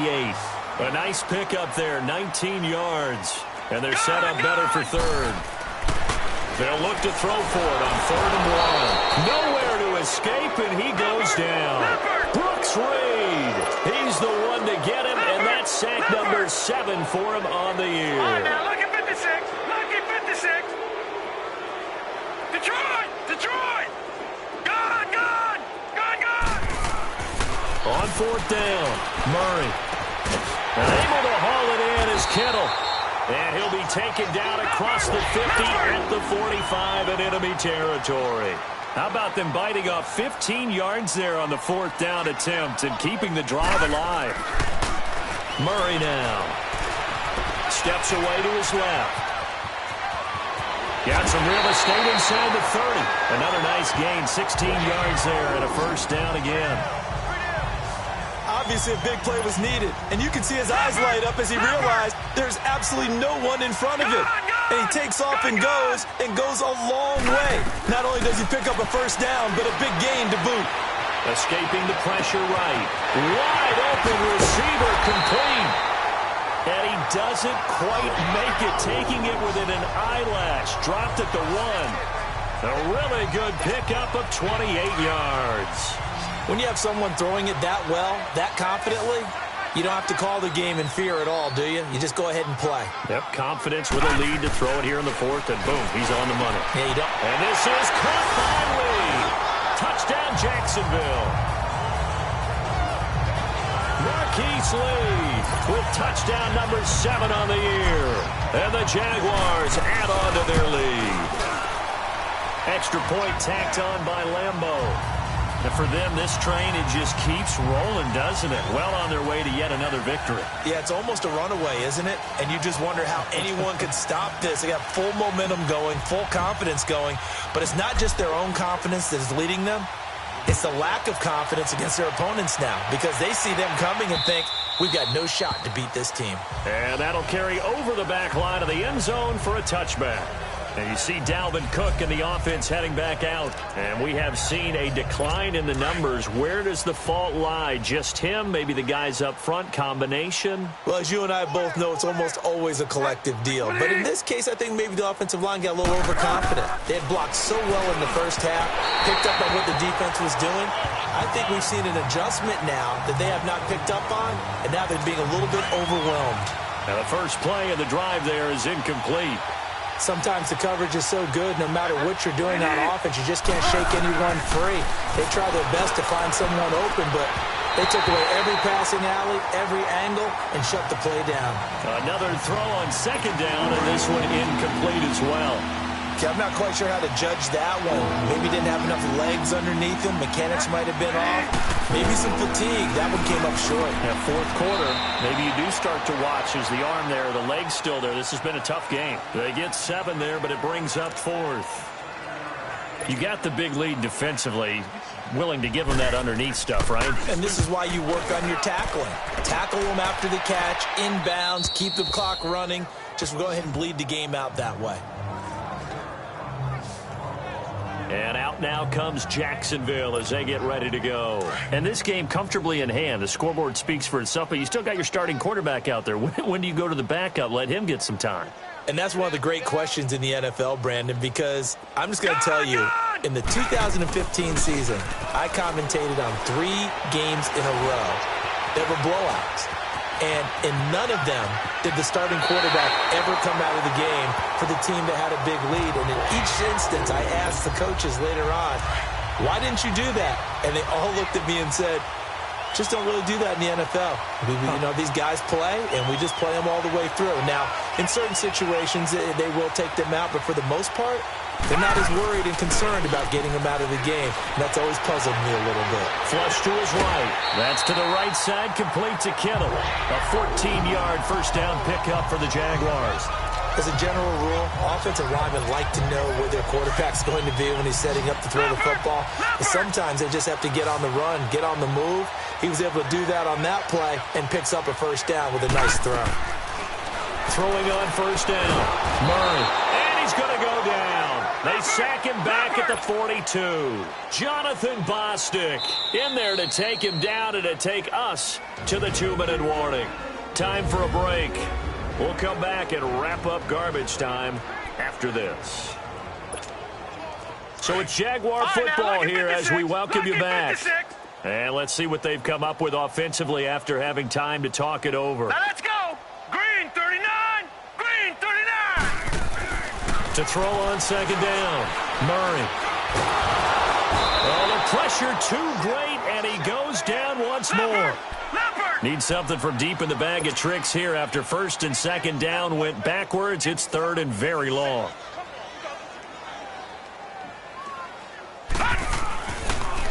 A nice pickup there, 19 yards. And they're set up better for third. They'll look to throw for it on 3rd and 1. Nowhere to escape, and he goes down. Brooks Reed. He's the one to get him, and that's sack number 7 for him on the year. All right, now, look at 56. Look at 56. Detroit! Detroit! Gone! Gone! Gone! Gone! On 4th down, Murray. And able to haul it in is Kittle. And he'll be taken down across the 50 at the 45 in enemy territory. How about them biting off 15 yards there on the 4th down attempt and keeping the drive alive? Murray now. Steps away to his left. Got some real estate inside the 30. Another nice gain, 16 yards there and a first down again. Obviously, a big play was needed, and you can see his eyes light up as he realized there's absolutely no one in front of him. And he takes off and goes a long way. Not only does he pick up a first down, but a big gain to boot. Escaping the pressure right. Wide open receiver complete. And he doesn't quite make it, taking it within an eyelash. Dropped at the 1. A really good pickup of 28 yards. When you have someone throwing it that well, that confidently, you don't have to call the game in fear at all, do you? You just go ahead and play. Yep, confidence with a lead to throw it here in the 4th, and boom, he's on the money. Yeah, you don't. And this is caught by Lee. Touchdown, Jacksonville. Marquise Lee with touchdown number 7 on the year. And the Jaguars add on to their lead. Extra point tacked on by Lambeau. And for them, this train, it just keeps rolling, doesn't it? Well on their way to yet another victory. Yeah, it's almost a runaway, isn't it? And you just wonder how anyone could stop this. They got full momentum going, full confidence going. But it's not just their own confidence that is leading them. It's the lack of confidence against their opponents now because they see them coming and think, we've got no shot to beat this team. And that'll carry over the back line of the end zone for a touchback. And you see Dalvin Cook and the offense heading back out. And we have seen a decline in the numbers. Where does the fault lie? Just him? Maybe the guys up front? Combination? Well, as you and I both know, it's almost always a collective deal. But in this case, I think maybe the offensive line got a little overconfident. They had blocked so well in the first half, picked up on what the defense was doing. I think we've seen an adjustment now that they have not picked up on, and now they're being a little bit overwhelmed. And the first play of the drive there is incomplete. Sometimes the coverage is so good, no matter what you're doing on offense, you just can't shake anyone free. They try their best to find someone open, but they took away every passing alley, every angle, and shut the play down. Another throw on 2nd down, and this one incomplete as well. Okay, I'm not quite sure how to judge that one. Maybe didn't have enough legs underneath him. Mechanics might have been off. Maybe some fatigue. That one came up short. Yeah, 4th quarter, maybe you do start to watch as the arm there, the leg's still there. This has been a tough game. They get 7 there, but it brings up 4th. You got the big lead defensively, willing to give them that underneath stuff, right? And this is why you work on your tackling. Tackle them after the catch, inbounds, keep the clock running. Just go ahead and bleed the game out that way. And out now comes Jacksonville as they get ready to go. And this game comfortably in hand. The scoreboard speaks for itself, but you still got your starting quarterback out there. When do you go to the backup? Let him get some time. And that's one of the great questions in the NFL, Brandon, because I'm just going to tell you, in the 2015 season, I commentated on 3 games in a row that were blowouts. And in none of them did the starting quarterback ever come out of the game for the team that had a big lead. And in each instance, I asked the coaches later on, why didn't you do that? And they all looked at me and said, just don't really do that in the NFL. These guys play, and we just play them all the way through. Now, in certain situations, they will take them out, but for the most part, they're not as worried and concerned about getting them out of the game. And that's always puzzled me a little bit. Flush to his right. That's to the right side, complete to Kittle. A 14-yard first down pickup for the Jaguars. As a general rule, offensive linemen like to know where their quarterback's going to be when he's setting up to throw the football. But sometimes they just have to get on the run, get on the move. He was able to do that on that play and picks up a first down with a nice throw. Throwing on first down. Murray. And he's going to go down. They sack him back at the 42. Jonathan Bostic in there to take him down and to take us to the 2-minute warning. Time for a break. We'll come back and wrap up garbage time after this. So it's Jaguar football here as we welcome you back. And let's see what they've come up with offensively after having time to talk it over. Now let's go. Green 39. Green 39. To throw on second down. Murray. Oh, the pressure too great, and he goes down once more. Needs something from deep in the bag of tricks here after first and second down went backwards. It's third and very long.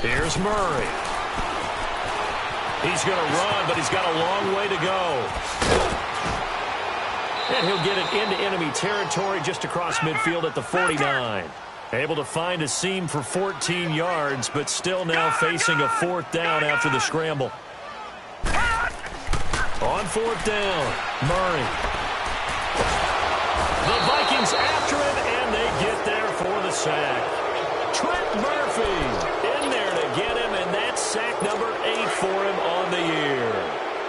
Here's Murray. He's going to run, but he's got a long way to go. And he'll get it into enemy territory just across midfield at the 49. Able to find a seam for 14 yards, but still now facing a fourth down after the scramble. On fourth down, Murray. The Vikings after him, and they get there for the sack. Trent Murphy in there to get him, and that's sack number 8 for him on the year.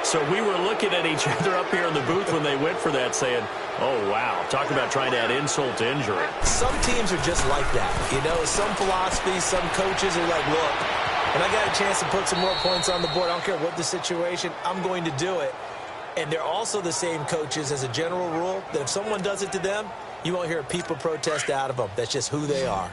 So we were looking at each other up here in the booth when they went for that saying, oh, wow, talk about trying to add insult to injury. Some teams are just like that. Some philosophies, some coaches are like, look, when I got a chance to put some more points on the board, I don't care what the situation, I'm going to do it. And they're also the same coaches as a general rule that if someone does it to them, you won't hear a people protest out of them. That's just who they are.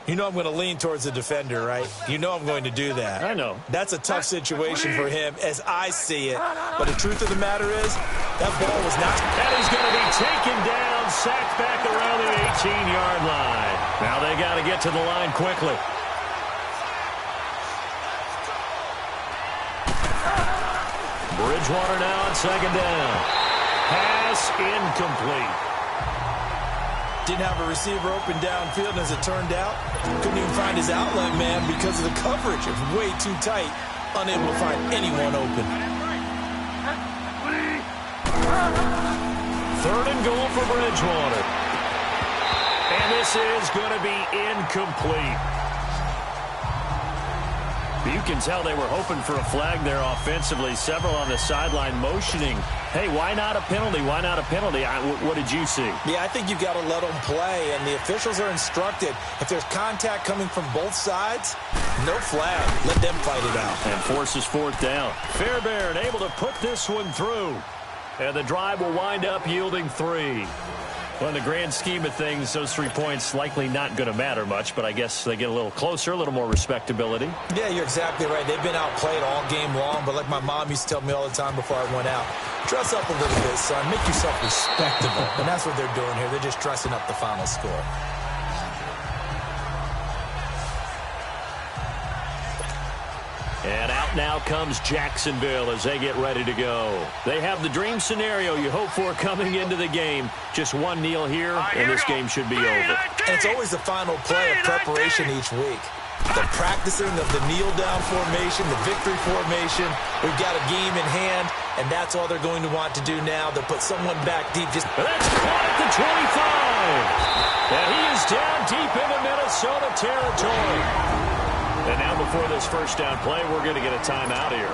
I'm going to lean towards the defender, right? I'm going to do that. I know. That's a tough situation for him as I see it. But the truth of the matter is, that ball was not. And he's going to be taken down, sacked back around the 18-yard line. Now they got to get to the line quickly. Bridgewater now on second down. Pass incomplete. Didn't have a receiver open downfield, and as it turned out, couldn't even find his outlet man because of the coverage. It was way too tight, unable to find anyone open. Third and goal for Bridgewater. And this is going to be incomplete. You can tell they were hoping for a flag there offensively. Several on the sideline motioning, hey, why not a penalty? Why not a penalty? What did you see? Yeah, I think you've got to let them play, and the officials are instructed. If there's contact coming from both sides, no flag. Let them fight it out. And forces fourth down. Fairbairn able to put this one through. And the drive will wind up yielding 3. Well, in the grand scheme of things, those 3 points likely not going to matter much, but I guess they get a little closer, a little more respectability. Yeah, you're exactly right. They've been outplayed all game long, but like my mom used to tell me all the time before I went out, dress up a little bit, son. Make yourself respectable. And that's what they're doing here. They're just dressing up the final score. And out now comes Jacksonville as they get ready to go. They have the dream scenario you hope for coming into the game. Just one kneel here, and this game should be over. And it's always the final play of preparation each week. The practicing of the kneel-down formation, the victory formation. We've got a game in hand, and that's all they're going to want to do now. They'll put someone back deep. That's caught at the 25. And he is down deep into Minnesota territory. And now before this first down play, we're going to get a timeout here.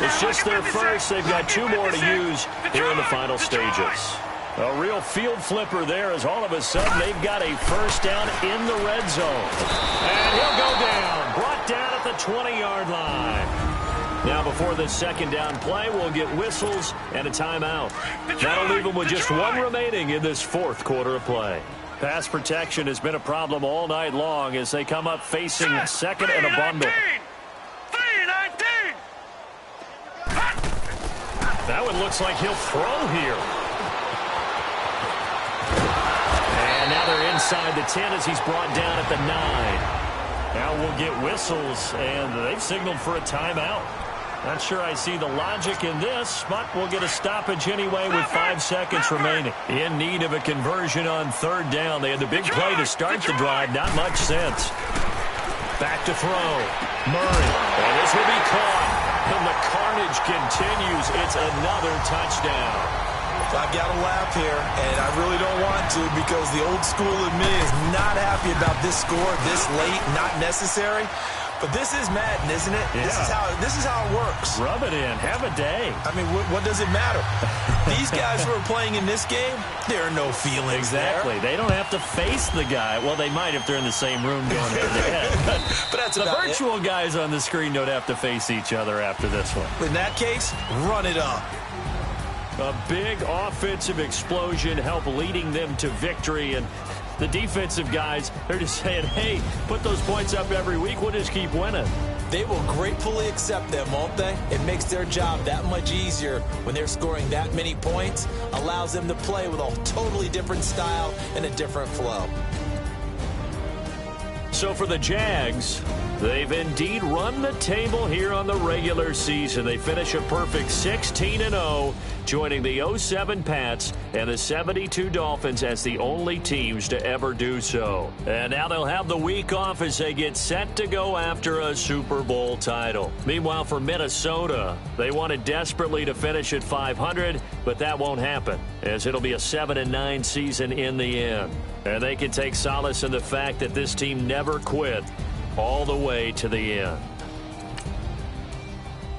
It's just their first. They've got 2 more to use here in the final stages. A real field flipper there as all of a sudden they've got a first down in the red zone. And he'll go down. Brought down at the 20-yard line. Now, before this second down play, we'll get whistles and a timeout. That'll leave them with just one remaining in this fourth quarter of play. Pass protection has been a problem all night long as they come up facing second and a bundle. 3-19. That one looks like he'll throw here. And now they're inside the 10 as he's brought down at the 9. Now we'll get whistles, and they've signaled for a timeout. Not sure I see the logic in this, but we'll get a stoppage anyway with 5 seconds remaining. In need of a conversion on third down. They had the big play to start the drive. Not much sense. Back to throw. Murray. And this will be caught. And the carnage continues. It's another touchdown. I've got to laugh here, and I really don't want to because the old school in me is not happy about this score this late, not necessary. But this is Madden, isn't it? Yeah. This is how it works. Rub it in. Have a day. I mean, what does it matter? These guys who are playing in this game, there are no feelings Exactly. there. They don't have to face the guy. Well, they might if they're in the same room going head-to-head. But that's the about virtual guys on the screen don't have to face each other after this one. In that case, run it up. A big offensive explosion helped leading them to victory, and the defensive guys, they're just saying, hey, put those points up every week. We'll just keep winning. They will gratefully accept them, won't they? It makes their job that much easier when they're scoring that many points, allows them to play with a totally different style and a different flow. So for the Jags, they've indeed run the table here on the regular season. They finish a perfect 16-0, joining the 07 Pats and the 72 Dolphins as the only teams to ever do so. And now they'll have the week off as they get set to go after a Super Bowl title. Meanwhile, for Minnesota, they wanted desperately to finish at 500, but that won't happen, as it'll be a 7-9 season in the end. And they can take solace in the fact that this team never quit all the way to the end.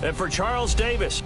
And for Charles Davis,